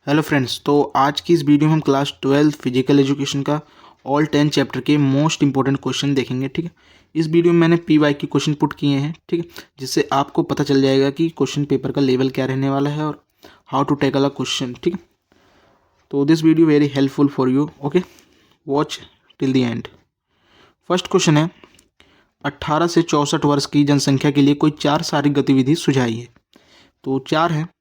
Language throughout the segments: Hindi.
हेलो फ्रेंड्स, तो आज की इस वीडियो में हम क्लास 12 फिजिकल एजुकेशन का ऑल 10 चैप्टर के मोस्ट इंपॉर्टेंट क्वेश्चन देखेंगे। ठीक है, इस वीडियो में मैंने पी वाई के क्वेश्चन पुट किए हैं। ठीक है, जिससे आपको पता चल जाएगा कि क्वेश्चन पेपर का लेवल क्या रहने वाला है और how to tackle a question. ठीक है, तो this video very helpful for you. Okay, watch till the end. First question है, 18 से 64 वर्ष की जनसंख्या के लिए कोई 4 शारीरिक गतिविधि सुझाइए। तो 4 है।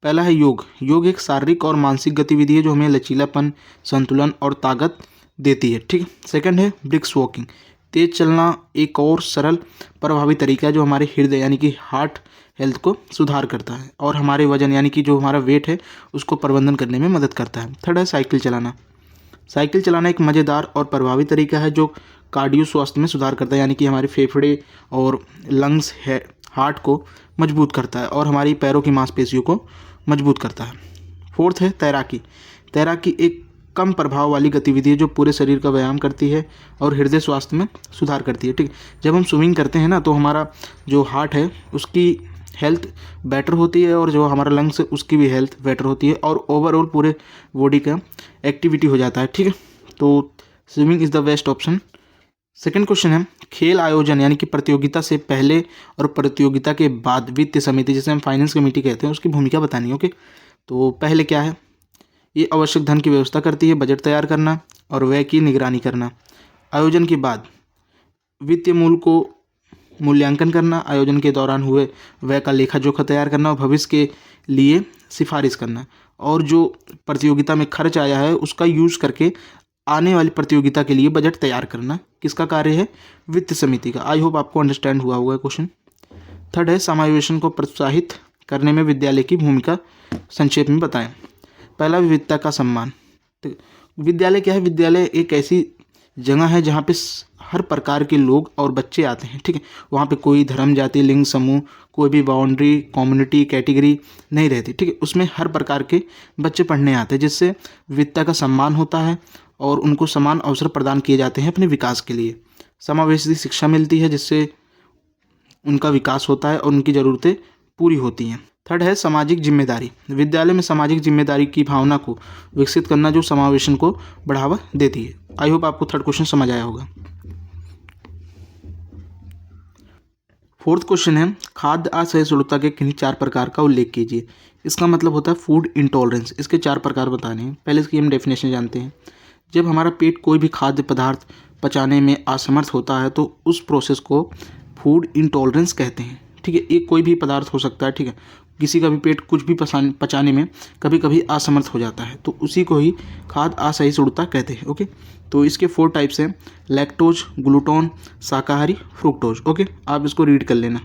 पहला है योग। योग एक शारीरिक और मानसिक गतिविधि है जो हमें लचीलापन, संतुलन और ताकत देती है। ठीक है। सेकंड है ब्रिस्क वॉकिंग। तेज चलना एक और सरल प्रभावी तरीका है जो हमारे हृदय यानी कि हार्ट हेल्थ को सुधार करता है और हमारे वजन यानी कि जो हमारा वेट है उसको प्रबंधन करने में मदद करता है। थर्ड है साइकिल चलाना। साइकिल चलाना एक मज़ेदार और प्रभावी तरीका है जो कार्डियो स्वास्थ्य में सुधार करता है यानी कि हमारे फेफड़े और लंग्स है हार्ट को मजबूत करता है और हमारी पैरों की मांसपेशियों को मजबूत करता है। फोर्थ है तैराकी। तैराकी एक कम प्रभाव वाली गतिविधि है जो पूरे शरीर का व्यायाम करती है और हृदय स्वास्थ्य में सुधार करती है। ठीक है, जब हम स्विमिंग करते हैं ना तो हमारा जो हार्ट है उसकी हेल्थ बेटर होती है और जो हमारा लंग्स है उसकी भी हेल्थ बेटर होती है और ओवरऑल पूरे बॉडी का एक्टिविटी हो जाता है। ठीक है, तो swimming is the best option. Second question है, खेल आयोजन यानी कि प्रतियोगिता से पहले और प्रतियोगिता के बाद वित्तीय समिति जिसे हम फाइनेंस कमेटी कहते हैं उसकी भूमिका बतानी है। ओके, तो पहले क्या है, ये आवश्यक धन की व्यवस्था करती है, बजट तैयार करना और व्यय की निगरानी करना। आयोजन के बाद वित्तीय मूल्य को मूल्यांकन करना, आयोजन के दौरान हुए व्यय का लेखा जोखा तैयार करना और भविष्य के लिए सिफारिश करना और जो प्रतियोगिता में खर्च आया है उसका यूज़ करके आने वाली प्रतियोगिता के लिए बजट तैयार करना किसका कार्य है, वित्त समिति का। आई होप आपको अंडरस्टैंड हुआ होगा क्वेश्चन। थर्ड है समावेशन को प्रोत्साहित करने में विद्यालय की भूमिका संक्षेप में बताएं। पहला, विविधता का सम्मान। तो विद्यालय क्या है, विद्यालय एक ऐसी जगह है जहाँ पे हर प्रकार के लोग और बच्चे आते हैं। ठीक है, वहाँ पे कोई धर्म, जाति, लिंग, समूह, कोई भी बाउंड्री, कम्युनिटी, कैटेगरी नहीं रहती। ठीक है, उसमें हर प्रकार के बच्चे पढ़ने आते हैं जिससे विविधता का सम्मान होता है और उनको समान अवसर प्रदान किए जाते हैं अपने विकास के लिए। समावेशी शिक्षा मिलती है जिससे उनका विकास होता है और उनकी ज़रूरतें पूरी होती हैं। थर्ड है सामाजिक जिम्मेदारी। विद्यालय में सामाजिक जिम्मेदारी की भावना को विकसित करना जो समावेशन को बढ़ावा देती है। आई होप आपको थर्ड क्वेश्चन समझ आया होगा। फोर्थ क्वेश्चन है, खाद्य असहिष्णुता के किन्हीं 4 प्रकार का उल्लेख कीजिए। इसका मतलब होता है फूड इंटॉलरेंस। इसके 4 प्रकार बताने हैं। पहले इसकी हम डेफिनेशन जानते हैं। जब हमारा पेट कोई भी खाद्य पदार्थ पचाने में असमर्थ होता है तो उस प्रोसेस को फूड इंटॉलरेंस कहते हैं। ठीक है, एक कोई भी पदार्थ हो सकता है। ठीक है, किसी का भी पेट कुछ भी पचाने में कभी कभी असमर्थ हो जाता है तो उसी को ही खाद्य असहिष्णुता कहते हैं। ओके, तो इसके 4 टाइप्स हैं, लैक्टोज, ग्लूटोन, शाकाहारी, फ्रुक्टोज। ओके, आप इसको रीड कर लेना।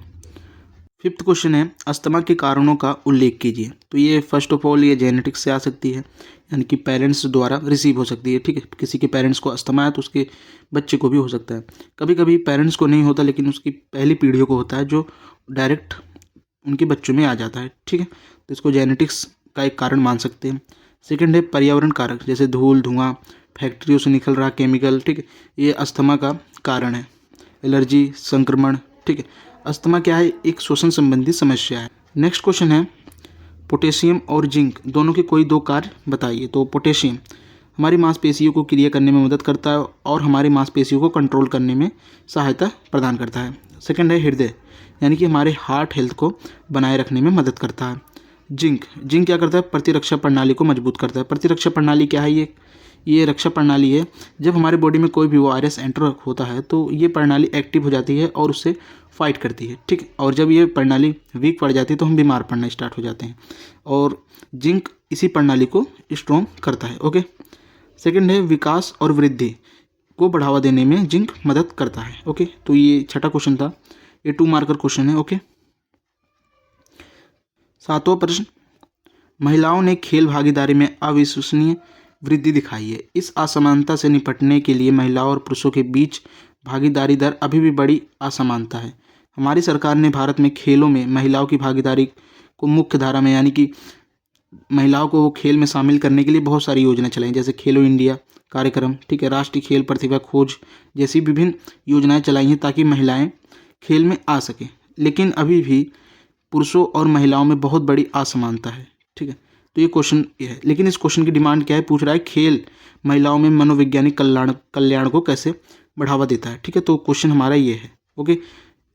फिफ्थ क्वेश्चन है, अस्थमा के कारणों का उल्लेख कीजिए। तो ये फर्स्ट ऑफ ऑल ये जेनेटिक्स से आ सकती है यानी कि पेरेंट्स द्वारा रिसीव हो सकती है। ठीक है, किसी के पेरेंट्स को अस्थमा है तो उसके बच्चे को भी हो सकता है। कभी कभी पेरेंट्स को नहीं होता लेकिन उसकी पहली पीढ़ियों को होता है जो डायरेक्ट उनके बच्चों में आ जाता है। ठीक है, तो इसको जेनेटिक्स का एक कारण मान सकते हैं। सेकंड है पर्यावरण कारक जैसे धूल, धुआं, फैक्ट्रियों से निकल रहा केमिकल। ठीक है, ये अस्थमा का कारण है। एलर्जी, संक्रमण। ठीक है, अस्थमा क्या है, एक श्वसन संबंधी समस्या है। नेक्स्ट क्वेश्चन है, पोटेशियम और जिंक दोनों के कोई 2 कार्य बताइए। तो पोटेशियम हमारी मांसपेशियों को क्रिया करने में मदद करता है और हमारी मांसपेशियों को कंट्रोल करने में सहायता प्रदान करता है। सेकंड है हृदय यानी कि हमारे हार्ट हेल्थ को बनाए रखने में मदद करता है। जिंक क्या करता है, प्रतिरक्षा प्रणाली को मजबूत करता है। प्रतिरक्षा प्रणाली क्या है, ये रक्षा प्रणाली है। जब हमारे बॉडी में कोई भी वायरस एंटर होता है तो ये प्रणाली एक्टिव हो जाती है और उससे फाइट करती है। ठीक, और जब ये प्रणाली वीक पड़ जाती है तो हम बीमार पड़ना स्टार्ट हो जाते हैं और जिंक इसी प्रणाली को स्ट्रॉन्ग करता है। ओके, सेकंड है विकास और वृद्धि को बढ़ावा देने में जिंक मदद करता है। ओके, तो ये छठा क्वेश्चन था, ये 2 मार्कर क्वेश्चन है। ओके, 7वां प्रश्न, महिलाओं ने खेल भागीदारी में अविश्वसनीय वृद्धि दिखाई है। इस असमानता से निपटने के लिए महिलाओं और पुरुषों के बीच भागीदारी दर अभी भी बड़ी असमानता है। हमारी सरकार ने भारत में खेलों में महिलाओं की भागीदारी को मुख्य धारा में यानी कि महिलाओं को वो खेल में शामिल करने के लिए बहुत सारी योजना चलाई जैसे खेलो इंडिया कार्यक्रम। ठीक है, राष्ट्रीय खेल प्रतिभा खोज जैसी विभिन्न योजनाएं चलाई हैं ताकि महिलाएं खेल में आ सकें। लेकिन अभी भी पुरुषों और महिलाओं में बहुत बड़ी असमानता है। ठीक है, तो ये क्वेश्चन ये है, लेकिन इस क्वेश्चन की डिमांड क्या है, पूछ रहा है खेल महिलाओं में मनोवैज्ञानिक कल्याण को कैसे बढ़ावा देता है। ठीक है, तो क्वेश्चन हमारा ये है। ओके,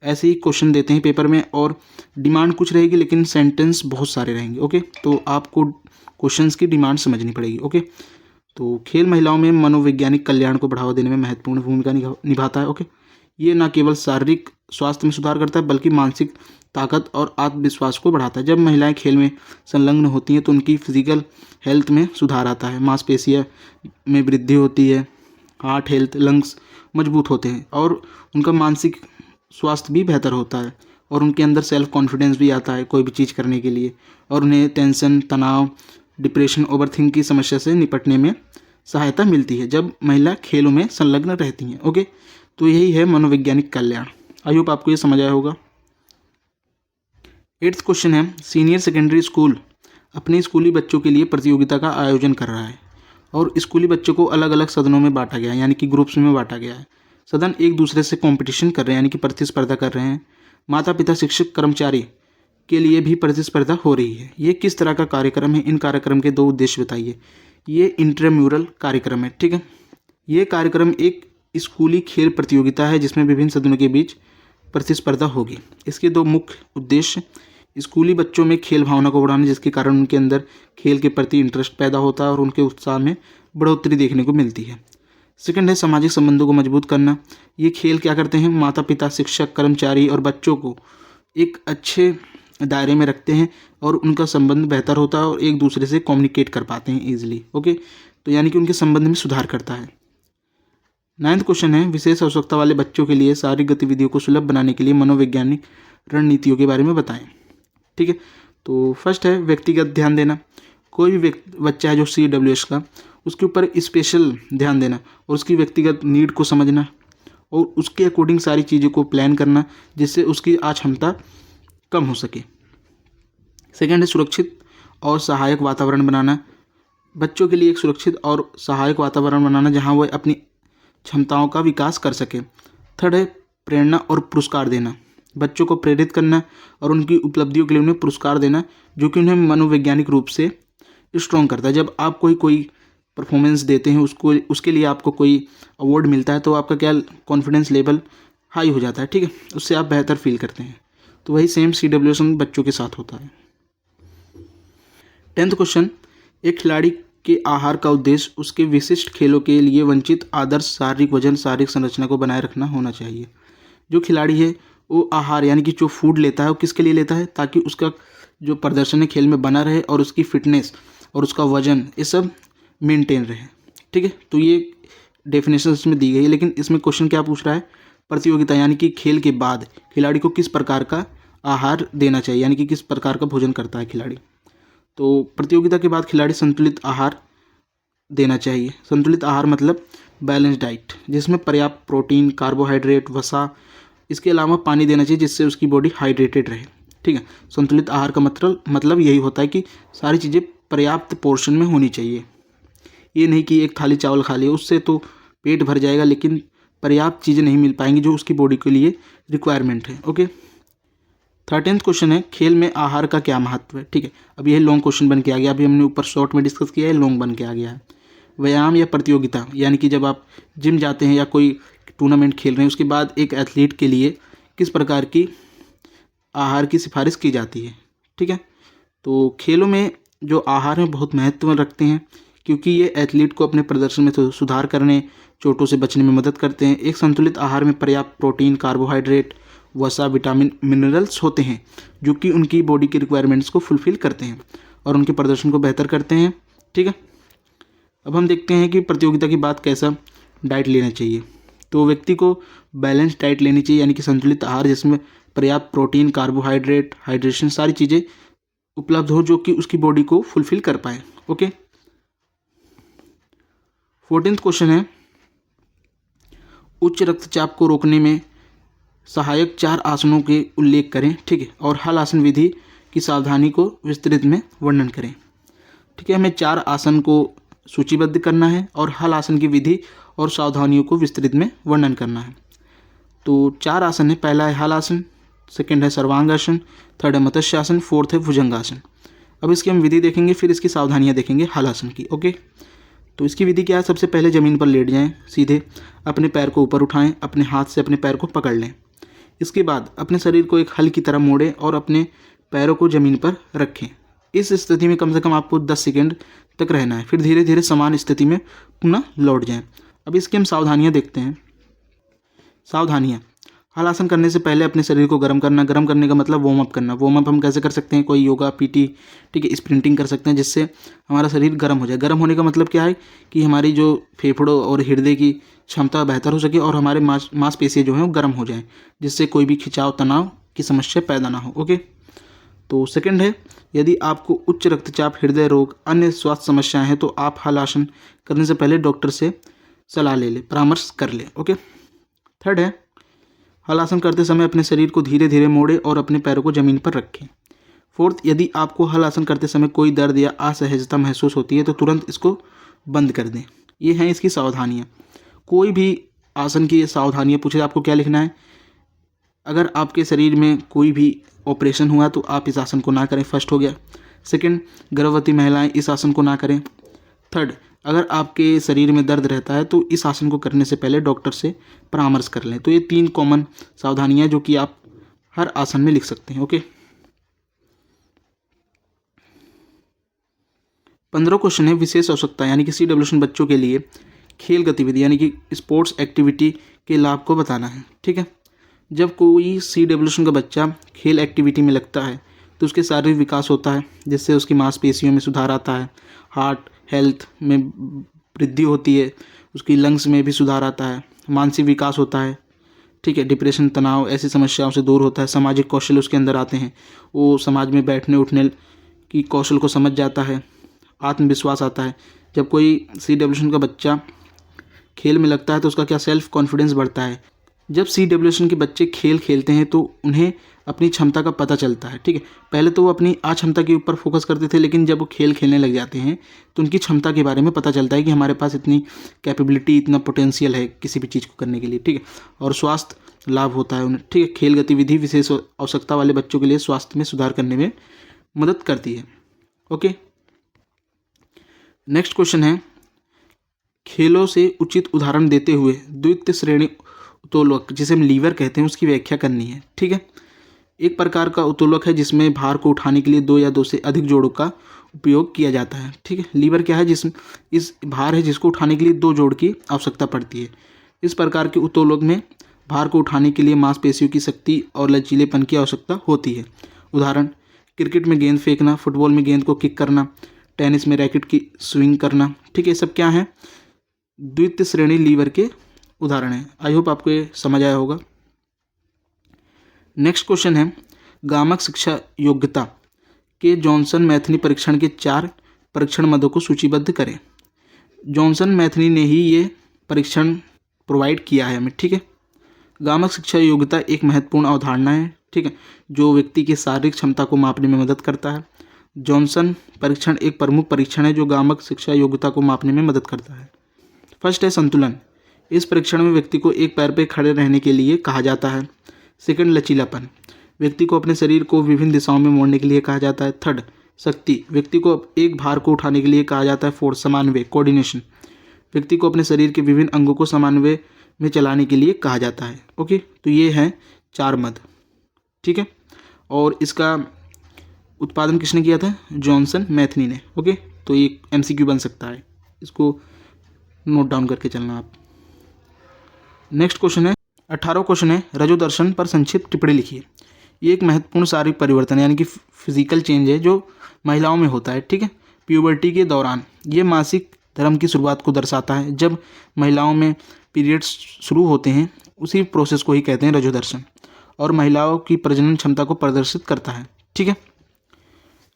ऐसे ही क्वेश्चन देते हैं पेपर में और डिमांड कुछ रहेगी लेकिन सेंटेंस बहुत सारे रहेंगे। ओके, तो आपको क्वेश्चंस की डिमांड समझनी पड़ेगी। ओके, तो खेल महिलाओं में मनोवैज्ञानिक कल्याण को बढ़ावा देने में महत्वपूर्ण भूमिका निभाता है। ओके, ये न केवल शारीरिक स्वास्थ्य में सुधार करता है बल्कि मानसिक ताकत और आत्मविश्वास को बढ़ाता है। जब महिलाएं खेल में संलग्न होती हैं तो उनकी फिजिकल हेल्थ में सुधार आता है, मांसपेशियां में वृद्धि होती है, हार्ट हेल्थ, लंग्स मजबूत होते हैं और उनका मानसिक स्वास्थ्य भी बेहतर होता है और उनके अंदर सेल्फ कॉन्फिडेंस भी आता है कोई भी चीज़ करने के लिए, और उन्हें टेंशन, तनाव, डिप्रेशन, ओवरथिंक की समस्या से निपटने में सहायता मिलती है जब महिला खेलों में संलग्न रहती हैं। ओके, तो यही है मनोवैज्ञानिक कल्याण। आई होप आपको ये समझ आया होगा। 8th क्वेश्चन है, सीनियर सेकेंडरी स्कूल अपने स्कूली बच्चों के लिए प्रतियोगिता का आयोजन कर रहा है और स्कूली बच्चों को अलग अलग सदनों में बांटा गया है, यानी कि ग्रुप्स में बांटा गया है। सदन एक दूसरे से कंपटीशन कर रहे हैं, यानी कि प्रतिस्पर्धा कर रहे हैं। माता पिता, शिक्षक, कर्मचारी के लिए भी प्रतिस्पर्धा हो रही है। ये किस तरह का कार्यक्रम है, इन कार्यक्रम के 2 उद्देश्य बताइए। ये इंट्राम्यूरल कार्यक्रम है। ठीक है, ये कार्यक्रम एक स्कूली खेल प्रतियोगिता है जिसमें विभिन्न सदनों के बीच प्रतिस्पर्धा होगी। इसके 2 मुख्य उद्देश्य, स्कूली बच्चों में खेल भावना को बढ़ाना जिसके कारण उनके अंदर खेल के प्रति इंटरेस्ट पैदा होता है और उनके उत्साह में बढ़ोतरी देखने को मिलती है। सेकंड है सामाजिक संबंधों को मजबूत करना। ये खेल क्या करते हैं, माता पिता, शिक्षक, कर्मचारी और बच्चों को एक अच्छे दायरे में रखते हैं और उनका संबंध बेहतर होता है और एक दूसरे से कम्युनिकेट कर पाते हैं ईजिली। ओके, तो यानी कि उनके संबंध में सुधार करता है। 9th क्वेश्चन है, विशेष आवश्यकता वाले बच्चों के लिए शारीरिक गतिविधियों को सुलभ बनाने के लिए मनोवैज्ञानिक रणनीतियों के बारे में बताएं। ठीक है, तो फर्स्ट है व्यक्तिगत ध्यान देना। कोई भी बच्चा है जो CWS का, उसके ऊपर स्पेशल ध्यान देना और उसकी व्यक्तिगत नीड को समझना और उसके अकॉर्डिंग सारी चीज़ों को प्लान करना जिससे उसकी क्षमता कम हो सके। सेकंड है सुरक्षित और सहायक वातावरण बनाना। बच्चों के लिए एक सुरक्षित और सहायक वातावरण बनाना जहां वह अपनी क्षमताओं का विकास कर सके। थर्ड है प्रेरणा और पुरस्कार देना। बच्चों को प्रेरित करना और उनकी उपलब्धियों के लिए उन्हें पुरस्कार देना जो कि उन्हें मनोवैज्ञानिक रूप से स्ट्रॉन्ग करता है। जब आप कोई परफॉर्मेंस देते हैं उसके लिए आपको कोई अवार्ड मिलता है तो आपका क्या कॉन्फिडेंस लेवल हाई हो जाता है। ठीक है, उससे आप बेहतर फील करते हैं। तो वही सेम CWS बच्चों के साथ होता है। 10th क्वेश्चन, एक खिलाड़ी के आहार का उद्देश्य उसके विशिष्ट खेलों के लिए वंचित आदर्श शारीरिक वजन, शारीरिक संरचना को बनाए रखना होना चाहिए। जो खिलाड़ी है वो आहार यानी कि जो फूड लेता है वो किसके लिए लेता है, ताकि उसका जो प्रदर्शन है खेल में बना रहे और उसकी फिटनेस और उसका वजन ये सब मेंटेन रहे। ठीक है, तो ये डेफिनेशन इसमें दी गई है, लेकिन इसमें क्वेश्चन क्या पूछ रहा है, प्रतियोगिता यानी कि खेल के बाद खिलाड़ी को किस प्रकार का आहार देना चाहिए, यानी कि किस प्रकार का भोजन करता है खिलाड़ी। तो प्रतियोगिता के बाद खिलाड़ी संतुलित आहार देना चाहिए। संतुलित आहार मतलब बैलेंस डाइट जिसमें पर्याप्त प्रोटीन, कार्बोहाइड्रेट, वसा, इसके अलावा पानी देना चाहिए जिससे उसकी बॉडी हाइड्रेटेड रहे। ठीक है, संतुलित आहार का मतलब यही होता है कि सारी चीज़ें पर्याप्त पोर्शन में होनी चाहिए। ये नहीं कि एक थाली चावल खा लिया, उससे तो पेट भर जाएगा लेकिन पर्याप्त चीज़ें नहीं मिल पाएंगी जो उसकी बॉडी के लिए रिक्वायरमेंट है। ओके, 13th क्वेश्चन है, खेल में आहार का क्या महत्व है। ठीक है, अब यह लॉन्ग क्वेश्चन बन के आ गया। अभी हमने ऊपर शॉर्ट में डिस्कस किया है, लॉन्ग बन के आ गया है। व्यायाम या प्रतियोगिता यानी कि जब आप जिम जाते हैं या कोई टूर्नामेंट खेल रहे हैं उसके बाद एक एथलीट के लिए किस प्रकार की आहार की सिफारिश की जाती है। ठीक है, तो खेलों में जो आहार है बहुत महत्व रखते हैं क्योंकि ये एथलीट को अपने प्रदर्शन में सुधार करने, चोटों से बचने में मदद करते हैं। एक संतुलित आहार में पर्याप्त प्रोटीन, कार्बोहाइड्रेट, वसा, विटामिन, मिनरल्स होते हैं जो कि उनकी बॉडी की रिक्वायरमेंट्स को फुलफिल करते हैं और उनके प्रदर्शन को बेहतर करते हैं। ठीक है, अब हम देखते हैं कि प्रतियोगिता के बाद कैसा डाइट लेना चाहिए। तो व्यक्ति को बैलेंस डाइट लेनी चाहिए यानी कि संतुलित आहार जिसमें पर्याप्त प्रोटीन, कार्बोहाइड्रेट, हाइड्रेशन सारी चीज़ें उपलब्ध हो जो कि उसकी बॉडी को फुलफिल कर पाए। ओके, 14th क्वेश्चन है, उच्च रक्तचाप को रोकने में सहायक 4 आसनों के उल्लेख करें। ठीक है, और हल आसन विधि की सावधानी को विस्तृत में वर्णन करें। ठीक है, हमें 4 आसन को सूचीबद्ध करना है और हल आसन की विधि और सावधानियों को विस्तृत में वर्णन करना है। तो 4 आसन है, पहला है हल आसन, सेकंड है सर्वांग आसन, थर्ड है मत्स्य आसन, फोर्थ है भुजंगासन। अब इसकी हम विधि देखेंगे, फिर इसकी सावधानियाँ देखेंगे हलासन की। ओके, तो इसकी विधि क्या है? सबसे पहले ज़मीन पर लेट जाएं, सीधे अपने पैर को ऊपर उठाएं, अपने हाथ से अपने पैर को पकड़ लें। इसके बाद अपने शरीर को एक हल की तरह मोड़ें और अपने पैरों को ज़मीन पर रखें। इस स्थिति में कम से कम आपको 10 सेकेंड तक रहना है, फिर धीरे धीरे समान स्थिति में पुनः लौट जाएं। अब इसकी हम सावधानियाँ देखते हैं। सावधानियाँ: हलासन करने से पहले अपने शरीर को गर्म करना। गर्म करने का मतलब वार्म अप करना। वार्म अप हम कैसे कर सकते हैं? कोई योगा, पीटी, ठीक है, स्प्रिंटिंग कर सकते हैं, जिससे हमारा शरीर गर्म हो जाए। गर्म होने का मतलब क्या है कि हमारी जो फेफड़ों और हृदय की क्षमता बेहतर हो सके और हमारे मांसपेशियाँ जो हैं वो गर्म हो जाएँ, जिससे कोई भी खिंचाव, तनाव की समस्या पैदा ना हो। ओके, तो सेकंड है, यदि आपको उच्च रक्तचाप, हृदय रोग, अन्य स्वास्थ्य समस्याएं हैं तो आप हलासन करने से पहले डॉक्टर से सलाह ले लें, परामर्श कर लें। ओके, थर्ड है, हलासन करते समय अपने शरीर को धीरे धीरे मोड़ें और अपने पैरों को ज़मीन पर रखें। फोर्थ, यदि आपको हलासन करते समय कोई दर्द या असहजता महसूस होती है तो तुरंत इसको बंद कर दें। ये हैं इसकी सावधानियाँ। कोई भी आसन की सावधानियाँ पूछे आपको क्या लिखना है? अगर आपके शरीर में कोई भी ऑपरेशन हुआ तो आप इस आसन को ना करें, फर्स्ट हो गया। सेकंड, गर्भवती महिलाएं इस आसन को ना करें। थर्ड, अगर आपके शरीर में दर्द रहता है तो इस आसन को करने से पहले डॉक्टर से परामर्श कर लें। तो ये 3 कॉमन सावधानियां जो कि आप हर आसन में लिख सकते हैं। ओके, 15 क्वेश्चन है विशेष आवश्यकता यानी कि CWSN बच्चों के लिए खेल गतिविधि यानी कि स्पोर्ट्स एक्टिविटी के लाभ को बताना है। ठीक है, जब कोई CWSN का बच्चा खेल एक्टिविटी में लगता है तो उसके शारीरिक विकास होता है, जिससे उसकी मांसपेशियों में सुधार आता है, हार्ट हेल्थ में वृद्धि होती है, उसकी लंग्स में भी सुधार आता है, मानसिक विकास होता है, ठीक है, डिप्रेशन, तनाव, ऐसी समस्याओं से दूर होता है, सामाजिक कौशल उसके अंदर आते हैं, वो समाज में बैठने उठने की कौशल को समझ जाता है, आत्मविश्वास आता है। जब कोई CWSN का बच्चा खेल में लगता है तो उसका क्या सेल्फ कॉन्फिडेंस बढ़ता है। जब CWSN के बच्चे खेल खेलते हैं तो उन्हें अपनी क्षमता का पता चलता है। ठीक है, पहले तो वो अपनी अक्षमता के ऊपर फोकस करते थे, लेकिन जब वो खेल खेलने लग जाते हैं तो उनकी क्षमता के बारे में पता चलता है कि हमारे पास इतनी कैपेबिलिटी, इतना पोटेंशियल है किसी भी चीज़ को करने के लिए। ठीक है, और स्वास्थ्य लाभ होता है उन्हें। ठीक है, खेल गतिविधि विशेष आवश्यकता वाले बच्चों के लिए स्वास्थ्य में सुधार करने में मदद करती है। ओके, नेक्स्ट क्वेश्चन है, खेलों से उचित उदाहरण देते हुए द्वितीय श्रेणी उत्तोलक, जिसे हम लीवर कहते हैं, उसकी व्याख्या करनी है। ठीक है, एक प्रकार का उत्तोलक है जिसमें भार को उठाने के लिए 2 या 2 से अधिक जोड़ों का उपयोग किया जाता है। ठीक है, लीवर क्या है? जिसमें इस भार है जिसको उठाने के लिए 2 जोड़ की आवश्यकता पड़ती है। इस प्रकार के उत्तोलक में भार को उठाने के लिए मांसपेशियों की शक्ति और लचीलेपन की आवश्यकता होती है। उदाहरण, क्रिकेट में गेंद फेंकना, फुटबॉल में गेंद को किक करना, टेनिस में रैकेट की स्विंग करना। ठीक है, ये सब क्या है? द्वितीय श्रेणी लीवर के उदाहरण है। आई होप आपको ये समझ आया होगा। नेक्स्ट क्वेश्चन है, गामक शिक्षा योग्यता के जॉनसन मैथनी परीक्षण के 4 परीक्षण मदों को सूचीबद्ध करें। जॉनसन मैथनी ने ही ये परीक्षण प्रोवाइड किया है हमें। ठीक है, गामक शिक्षा योग्यता एक महत्वपूर्ण अवधारणा है। ठीक है, जो व्यक्ति की शारीरिक क्षमता को मापने में मदद करता है। जॉनसन परीक्षण एक प्रमुख परीक्षण है जो गामक शिक्षा योग्यता को मापने में मदद करता है। फर्स्ट है संतुलन। इस परीक्षण में व्यक्ति को एक पैर पर खड़े रहने के लिए कहा जाता है। सेकंड, लचीलापन। व्यक्ति को अपने शरीर को विभिन्न दिशाओं में मोड़ने के लिए कहा जाता है। थर्ड, शक्ति। व्यक्ति को एक भार को उठाने के लिए कहा जाता है। फोर्थ, समन्वय, कोऑर्डिनेशन। व्यक्ति को अपने शरीर के विभिन्न अंगों को समन्वय में चलाने के लिए कहा जाता है। ओके, तो ये हैं 4 मद। ठीक है, और इसका उत्पादन किसने किया था? जॉनसन मैथनी ने। ओके, तो ये MCQ बन सकता है, इसको नोट डाउन करके चलना आप। नेक्स्ट क्वेश्चन है, 18वां क्वेश्चन है, रजोदर्शन पर संक्षिप्त टिप्पणी लिखिए। ये एक महत्वपूर्ण शारीरिक परिवर्तन यानी कि फिजिकल चेंज है जो महिलाओं में होता है। ठीक है, प्यूबर्टी के दौरान ये मासिक धर्म की शुरुआत को दर्शाता है। जब महिलाओं में पीरियड्स शुरू होते हैं उसी प्रोसेस को ही कहते हैं रजोदर्शन, और महिलाओं की प्रजनन क्षमता को प्रदर्शित करता है। ठीक है,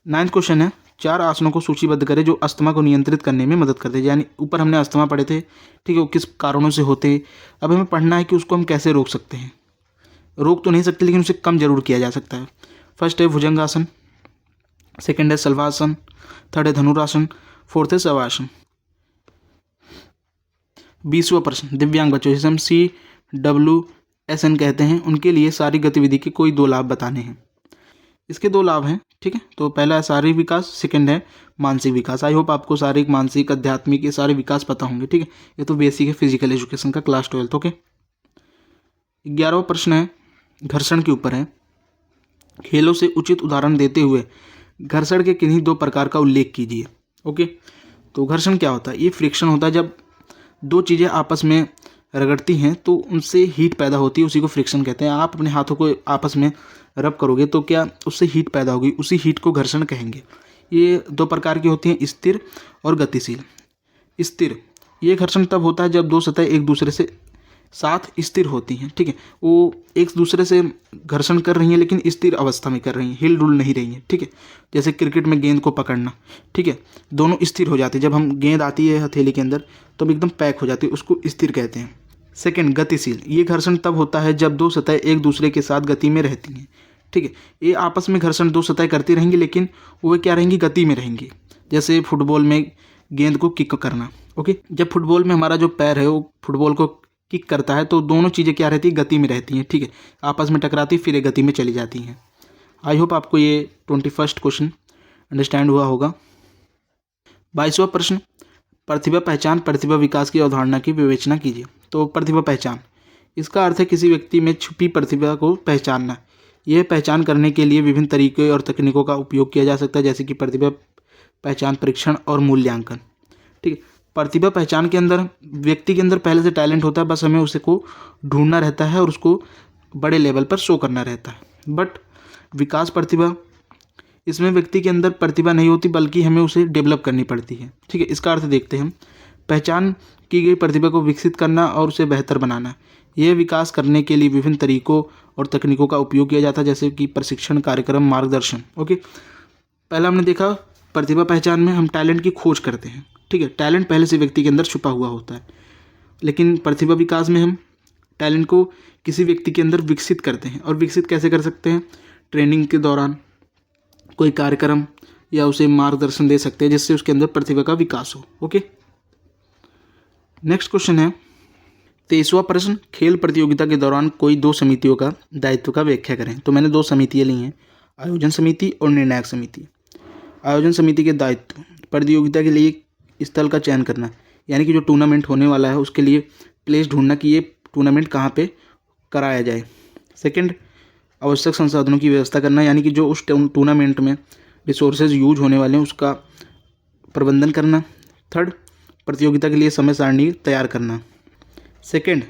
9वां क्वेश्चन है, 4 आसनों को सूचीबद्ध करें जो अस्थमा को नियंत्रित करने में मदद करते हैं। यानी ऊपर हमने अस्थमा पढ़े थे, ठीक है, वो किस कारणों से होते हैं। अब हमें पढ़ना है कि उसको हम कैसे रोक सकते हैं। रोक तो नहीं सकते लेकिन उसे कम जरूर किया जा सकता है। फर्स्ट है भुजंगासन, सेकंड है शलभासन, थर्ड है धनुरासन, फोर्थ है शवासन। 20वां प्रश्न, दिव्यांग बच्चों जिसे हम CWSN कहते हैं, उनके लिए शारीरिक गतिविधि के कोई 2 लाभ बताने हैं। इसके 2 लाभ हैं। ठीक है। तो पहला है शारीरिक विकास, सेकंड है मानसिक विकास। आई होप आपको शारीरिक, मानसिक, आध्यात्मिक ये सारे विकास पता होंगे। ठीक है, ये तो बेसिक है फिजिकल एजुकेशन का, क्लास 12। ओके, 11वां प्रश्न है घर्षण के ऊपर है। खेलों से उचित उदाहरण देते हुए घर्षण के किन्हीं दो प्रकार का उल्लेख कीजिए। ओके, तो घर्षण क्या होता है? ये फ्रिक्शन होता है। जब दो चीज़ें आपस में रगड़ती हैं तो उनसे हीट पैदा होती है, उसी को फ्रिक्शन कहते हैं। आप अपने हाथों को आपस में रब करोगे तो क्या उससे हीट पैदा होगी, उसी हीट को घर्षण कहेंगे। ये दो प्रकार की होती हैं, स्थिर और गतिशील। स्थिर, ये घर्षण तब होता है जब दो सतह एक दूसरे से साथ स्थिर होती हैं। ठीक है, वो एक दूसरे से घर्षण कर रही हैं लेकिन स्थिर अवस्था में कर रही हैं, हिल डुल नहीं रही हैं। ठीक है, जैसे क्रिकेट में गेंद को पकड़ना, ठीक है, दोनों स्थिर हो जाते हैं। जब हम गेंद आती है हथेली के अंदर तो एकदम पैक हो जाती है, उसको स्थिर कहते हैं। सेकंड, गतिशील, ये घर्षण तब होता है जब दो सतह एक दूसरे के साथ गति में रहती हैं। ठीक है, ये आपस में घर्षण दो सतह करती रहेंगी लेकिन वो क्या रहेंगी, गति में रहेंगी। जैसे फुटबॉल में गेंद को किक करना। ओके, जब फुटबॉल में हमारा जो पैर है वो फुटबॉल को किक करता है तो दोनों चीज़ें क्या रहती है, गति में रहती हैं। ठीक है, आपस में टकराती फिर ये गति में चली जाती हैं। आई होप आपको ये 21वां क्वेश्चन अंडरस्टैंड हुआ होगा। 22वां प्रश्न, प्रतिभा पहचान प्रतिभा विकास की अवधारणा की विवेचना कीजिए। तो प्रतिभा पहचान, इसका अर्थ है किसी व्यक्ति में छुपी प्रतिभा को पहचानना। यह पहचान करने के लिए विभिन्न तरीकों और तकनीकों का उपयोग किया जा सकता है, जैसे कि प्रतिभा पहचान परीक्षण और मूल्यांकन। ठीक है, प्रतिभा पहचान के अंदर व्यक्ति के अंदर पहले से टैलेंट होता है, बस हमें उसे को ढूंढना रहता है और उसको बड़े लेवल पर शो करना रहता है। बट विकास प्रतिभा, इसमें व्यक्ति के अंदर प्रतिभा नहीं होती बल्कि हमें उसे डेवलप करनी पड़ती है। ठीक है, इसका अर्थ देखते हैं हम। पहचान की गई प्रतिभा को विकसित करना और उसे बेहतर बनाना, यह विकास करने के लिए विभिन्न तरीकों और तकनीकों का उपयोग किया जाता है, जैसे कि प्रशिक्षण कार्यक्रम, मार्गदर्शन। ओके, पहला हमने देखा प्रतिभा पहचान में हम टैलेंट की खोज करते हैं। ठीक है, टैलेंट पहले से व्यक्ति के अंदर छुपा हुआ होता है, लेकिन प्रतिभा विकास में हम टैलेंट को किसी व्यक्ति के अंदर विकसित करते हैं। और विकसित कैसे कर सकते हैं? ट्रेनिंग के दौरान कोई कार्यक्रम या उसे मार्गदर्शन दे सकते हैं जिससे उसके अंदर प्रतिभा का विकास हो। ओके, नेक्स्ट क्वेश्चन है 23वां प्रश्न, खेल प्रतियोगिता के दौरान कोई दो समितियों का दायित्व का व्याख्या करें। तो मैंने दो समितियाँ ली हैं, आयोजन समिति और निर्णायक समिति। आयोजन समिति के दायित्व, प्रतियोगिता के लिए स्थल का चयन करना, यानी कि जो टूर्नामेंट होने वाला है उसके लिए प्लेस ढूंढना कि ये टूर्नामेंट कहाँ पे कराया जाए। सेकंड, आवश्यक संसाधनों की व्यवस्था करना, यानी कि जो उस टूर्नामेंट में रिसोर्सेज यूज होने वाले हैं उसका प्रबंधन करना। थर्ड, प्रतियोगिता के लिए समय सारणी तैयार करना। सेकंड,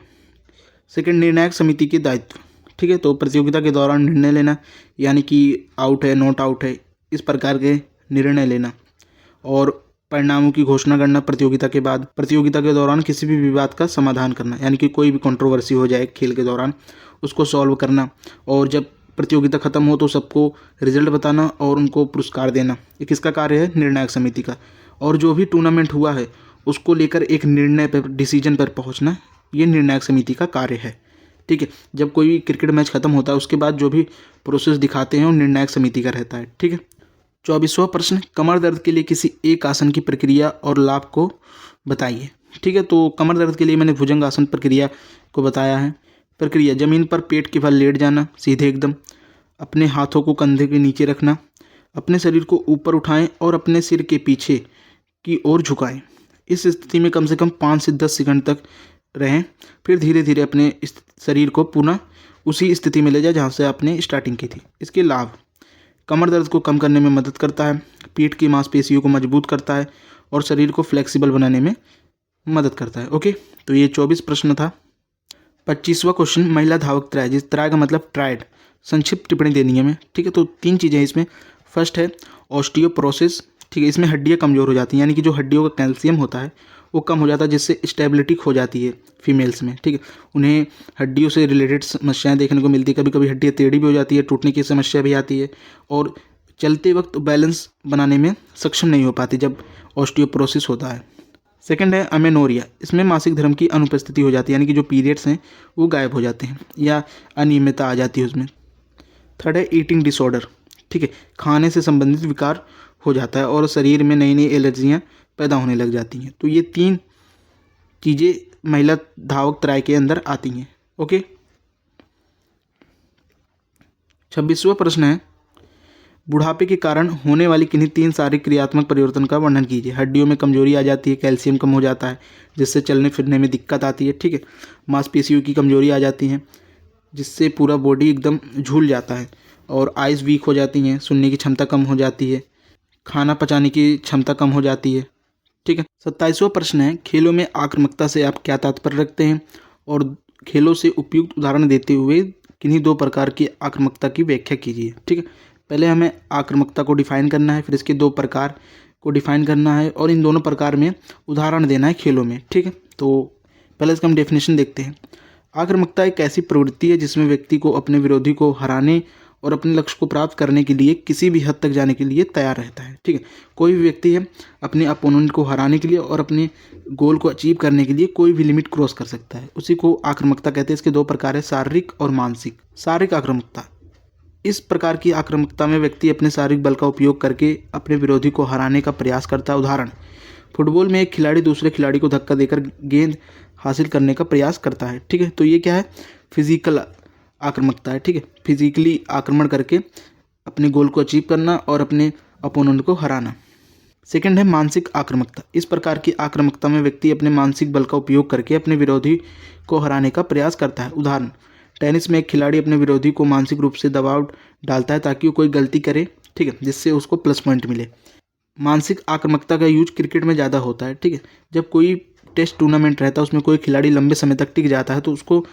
निर्णायक समिति के दायित्व। ठीक है, तो प्रतियोगिता के दौरान निर्णय लेना, यानी कि आउट है, नॉट आउट है, इस प्रकार के निर्णय लेना। और परिणामों की घोषणा करना प्रतियोगिता के बाद। प्रतियोगिता के दौरान किसी भी विवाद का समाधान करना, यानी कि कोई भी कंट्रोवर्सी हो जाए खेल के दौरान उसको सॉल्व करना। और जब प्रतियोगिता खत्म हो तो सबको रिजल्ट बताना और उनको पुरस्कार देना। ये किसका कार्य है? निर्णायक समिति का। और जो भी टूर्नामेंट हुआ है उसको लेकर एक निर्णय पर, डिसीजन पर पहुंचना, ये निर्णायक समिति का कार्य है। ठीक है, जब कोई भी क्रिकेट मैच खत्म होता है उसके बाद जो भी प्रोसेस दिखाते हैं वो निर्णायक समिति का रहता है। ठीक है, 24वां प्रश्न, कमर दर्द के लिए किसी एक आसन की प्रक्रिया और लाभ को बताइए। ठीक है, तो कमर दर्द के लिए मैंने भुजंग आसन प्रक्रिया को बताया है। प्रक्रिया, जमीन पर पेट के बल लेट जाना सीधे एकदम, अपने हाथों को कंधे के नीचे रखना, अपने शरीर को ऊपर उठाएं और अपने सिर के पीछे की ओर झुकाएं। इस स्थिति में कम से कम 5 से 10 सेकंड तक रहें, फिर धीरे धीरे अपने शरीर को पुनः उसी स्थिति में ले जाए जहाँ से आपने स्टार्टिंग की थी। इसके लाभ, कमर दर्द को कम करने में मदद करता है, पीठ की मांसपेशियों को मजबूत करता है और शरीर को फ्लेक्सिबल बनाने में मदद करता है। ओके, तो ये 24 प्रश्न था। 25वां क्वेश्चन, महिला धावक त्रय, जिस त्रय का मतलब ट्रायड, संक्षिप्त टिप्पणी देनी है हमें। ठीक है, तो 3 चीज़ें इसमें। फर्स्ट है ऑस्टियोपोरोसिस। ठीक है, इसमें हड्डियाँ कमज़ोर हो जाती हैं, यानी कि जो हड्डियों का कैल्शियम होता है वो कम हो जाता है, जिससे स्टेबिलिटी खो जाती है फीमेल्स में। ठीक है, उन्हें हड्डियों से रिलेटेड समस्याएं देखने को मिलती है, कभी कभी हड्डियाँ टेढ़ी भी हो जाती है, टूटने की समस्या भी आती है और चलते वक्त बैलेंस बनाने में सक्षम नहीं हो पाती जब ऑस्टियोपोरोसिस होता है। सेकंड है अमेनोरिया, इसमें मासिक धर्म की अनुपस्थिति हो जाती है, यानी कि जो पीरियड्स हैं वो गायब हो जाते हैं या अनियमितता आ जाती है उसमें। थर्ड है ईटिंग डिसऑर्डर। ठीक है, खाने से संबंधित विकार हो जाता है और शरीर में नई नई एलर्जियाँ पैदा होने लग जाती हैं। तो ये 3 चीज़ें महिला धावक त्रय के अंदर आती हैं। ओके, 26वां प्रश्न है, बुढ़ापे के कारण होने वाली किन्हीं 3 शारीरिक क्रियात्मक परिवर्तन का वर्णन कीजिए। हड्डियों में कमजोरी आ जाती है, कैल्शियम कम हो जाता है जिससे चलने फिरने में दिक्कत आती है, ठीक है। मांसपेशियों की कमजोरी आ जाती है जिससे पूरा बॉडी एकदम झूल जाता है, और आइज़ वीक हो जाती हैं, सुनने की क्षमता कम हो जाती है, खाना पचाने की क्षमता कम हो जाती है, ठीक है। 27वां प्रश्न है, खेलों में आक्रामकता से आप क्या तात्पर्य रखते हैं, और खेलों से उपयुक्त उदाहरण देते हुए किन्हीं 2 प्रकार की आक्रामकता की व्याख्या कीजिए, ठीक है। पहले हमें आक्रामकता को डिफाइन करना है, फिर इसके 2 प्रकार को डिफाइन करना है, और इन दोनों प्रकार में उदाहरण देना है खेलों में, ठीक है। तो पहले इसका हम डेफिनेशन देखते हैं। आक्रामकता एक ऐसी प्रवृत्ति है जिसमें व्यक्ति को अपने विरोधी को हराने और अपने लक्ष्य को प्राप्त करने के लिए किसी भी हद तक जाने के लिए तैयार रहता है, ठीक है। कोई भी व्यक्ति है अपने अपोनेंट को हराने के लिए और अपने गोल को अचीव करने के लिए कोई भी लिमिट क्रॉस कर सकता है, उसी को आक्रामकता कहते हैं। इसके 2 प्रकार है, शारीरिक और मानसिक। शारीरिक आक्रामकता, इस प्रकार की आक्रामकता में व्यक्ति अपने शारीरिक बल का उपयोग करके अपने विरोधी को हराने का प्रयास करता है। उदाहरण, फुटबॉल में एक खिलाड़ी दूसरे खिलाड़ी को धक्का देकर गेंद हासिल करने का प्रयास करता है, ठीक है। तो ये क्या है, फिजिकल आक्रामकता है, ठीक है। फिजिकली आक्रमण करके अपने गोल को अचीव करना और अपने अपोनेंट को हराना। सेकंड है मानसिक आक्रामकता। इस प्रकार की आक्रामकता में व्यक्ति अपने मानसिक बल का उपयोग करके अपने विरोधी को हराने का प्रयास करता है। उदाहरण, टेनिस में एक खिलाड़ी अपने विरोधी को मानसिक रूप से दबाव डालता है ताकि वो कोई गलती करे, ठीक है, जिससे उसको प्लस पॉइंट मिले। मानसिक आक्रामकता का यूज क्रिकेट में ज़्यादा होता है, ठीक है। जब कोई टेस्ट टूर्नामेंट रहता है उसमें कोई खिलाड़ी लंबे समय तक टिक जाता है तो उसको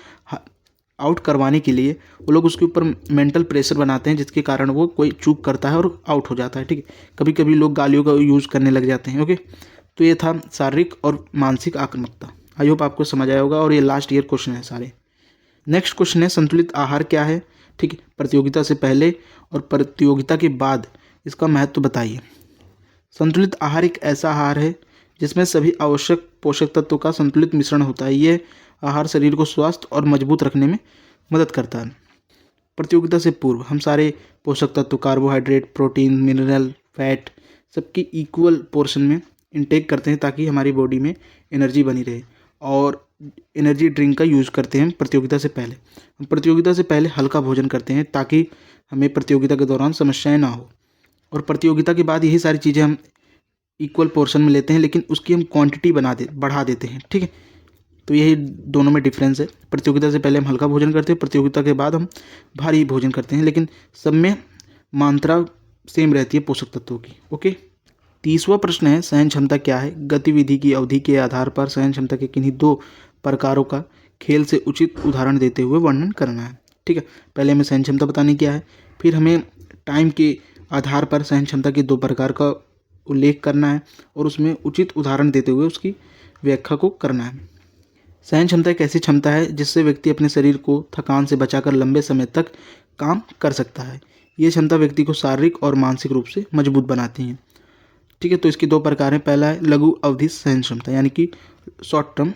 आउट करवाने के लिए वो लोग उसके ऊपर मेंटल प्रेशर बनाते हैं, जिसके कारण वो कोई चूक करता है और आउट हो जाता है, ठीक है। कभी कभी लोग गालियों का यूज़ करने लग जाते हैं, ओके। तो ये था शारीरिक और मानसिक आक्रामकता। आई होप आपको समझ आया होगा, और ये लास्ट ईयर क्वेश्चन है सारे। नेक्स्ट क्वेश्चन है, संतुलित आहार क्या है, ठीक है। प्रतियोगिता से पहले और प्रतियोगिता के बाद इसका महत्व बताइए। संतुलित आहार एक ऐसा आहार है जिसमें सभी आवश्यक पोषक तत्वों का संतुलित मिश्रण होता है। ये आहार शरीर को स्वस्थ और मजबूत रखने में मदद करता है। प्रतियोगिता से पूर्व हम सारे पोषक तत्व, कार्बोहाइड्रेट, प्रोटीन, मिनरल, फैट सबकी इक्वल पोर्शन में इनटेक करते हैं ताकि हमारी बॉडी में एनर्जी बनी रहे, और एनर्जी ड्रिंक का यूज़ करते हैं प्रतियोगिता से पहले। हम प्रतियोगिता से पहले हल्का भोजन करते हैं ताकि हमें प्रतियोगिता के दौरान समस्याएं ना हो, और प्रतियोगिता के बाद यही सारी चीज़ें हम इक्वल पोर्शन में लेते हैं, लेकिन उसकी हम क्वांटिटी बढ़ा देते हैं, ठीक है। तो यही दोनों में डिफरेंस है। प्रतियोगिता से पहले हम हल्का भोजन करते हैं, प्रतियोगिता के बाद हम भारी भोजन करते हैं, लेकिन सब में मात्रा सेम रहती है पोषक तत्वों की, ओके। 30वां प्रश्न है, सहन क्षमता क्या है। गतिविधि की अवधि के आधार पर सहन क्षमता के किन्हीं 2 प्रकारों का खेल से उचित उदाहरण देते हुए वर्णन करना है, ठीक है। पहले हमें सहन क्षमता बतानी क्या है, फिर हमें टाइम के आधार पर सहन क्षमता के 2 प्रकार का उल्लेख करना है और उसमें उचित उदाहरण देते हुए उसकी व्याख्या को करना है। सहन क्षमता एक ऐसी क्षमता है जिससे व्यक्ति अपने शरीर को थकान से बचाकर लंबे समय तक काम कर सकता है। ये क्षमता व्यक्ति को शारीरिक और मानसिक रूप से मजबूत बनाती है, ठीक है। तो इसके 2 प्रकार हैं। पहला है लघु अवधि सहन क्षमता, यानी कि शॉर्ट टर्म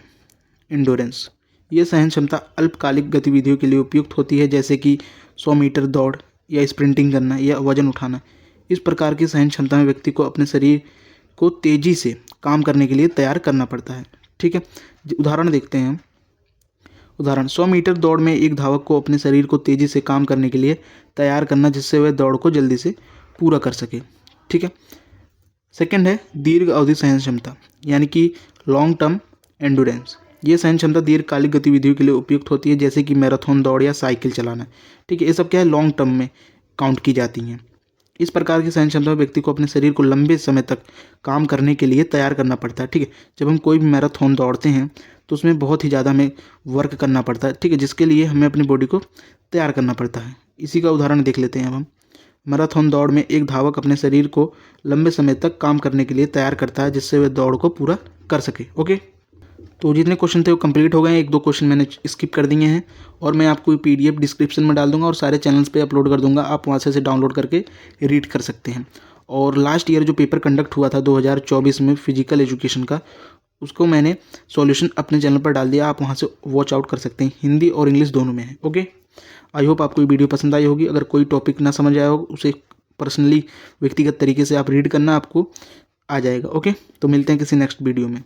इंडोरेंस। ये सहन क्षमता अल्पकालिक गतिविधियों के लिए उपयुक्त होती है, जैसे कि 100 मीटर दौड़ या स्प्रिंटिंग करना या वजन उठाना। इस प्रकार की सहन क्षमता में व्यक्ति को अपने शरीर को तेज़ी से काम करने के लिए तैयार करना पड़ता है, ठीक है। उदाहरण देखते हैं। उदाहरण, 100 मीटर दौड़ में एक धावक को अपने शरीर को तेज़ी से काम करने के लिए तैयार करना, जिससे वह दौड़ को जल्दी से पूरा कर सके, ठीक है। सेकंड है दीर्घ अवधि सहन क्षमता, यानी कि लॉन्ग टर्म एंडोरेंस। ये सहन क्षमता दीर्घकालिक गतिविधियों के लिए उपयुक्त होती है, जैसे कि मैराथन दौड़ या साइकिल चलाना, ठीक है। ये सब क्या है, लॉन्ग टर्म में काउंट की जाती हैं। इस प्रकार की सहन क्षमता में व्यक्ति को अपने शरीर को लंबे समय तक काम करने के लिए तैयार करना पड़ता है, ठीक है। जब हम कोई भी मैराथन दौड़ते हैं तो उसमें बहुत ही ज़्यादा हमें वर्क करना पड़ता है, ठीक है, जिसके लिए हमें अपनी बॉडी को तैयार करना पड़ता है। इसी का उदाहरण देख लेते हैं अब हम। मैराथन दौड़ में एक धावक अपने शरीर को लंबे समय तक काम करने के लिए तैयार करता है, जिससे वह दौड़ को पूरा कर सके, ओके। तो जितने क्वेश्चन थे वो कंप्लीट हो गए हैं। 1-2 क्वेश्चन मैंने स्किप कर दिए हैं, और मैं आपको PDF डिस्क्रिप्शन में डाल दूंगा और सारे चैनल्स पे अपलोड कर दूंगा। आप वहाँ से डाउनलोड करके रीड कर सकते हैं। और लास्ट ईयर जो पेपर कंडक्ट हुआ था 2024 में फिजिकल एजुकेशन का, उसको मैंने सॉल्यूशन अपने चैनल पर डाल दिया। आप वहाँ से वॉच आउट कर सकते हैं, हिंदी और इंग्लिश दोनों में है, ओके। आई होप आपको ये वीडियो पसंद आई होगी। अगर कोई टॉपिक ना समझ आया हो उसे पर्सनली व्यक्तिगत तरीके से आप रीड करना, आपको आ जाएगा, ओके। तो मिलते हैं किसी नेक्स्ट वीडियो में।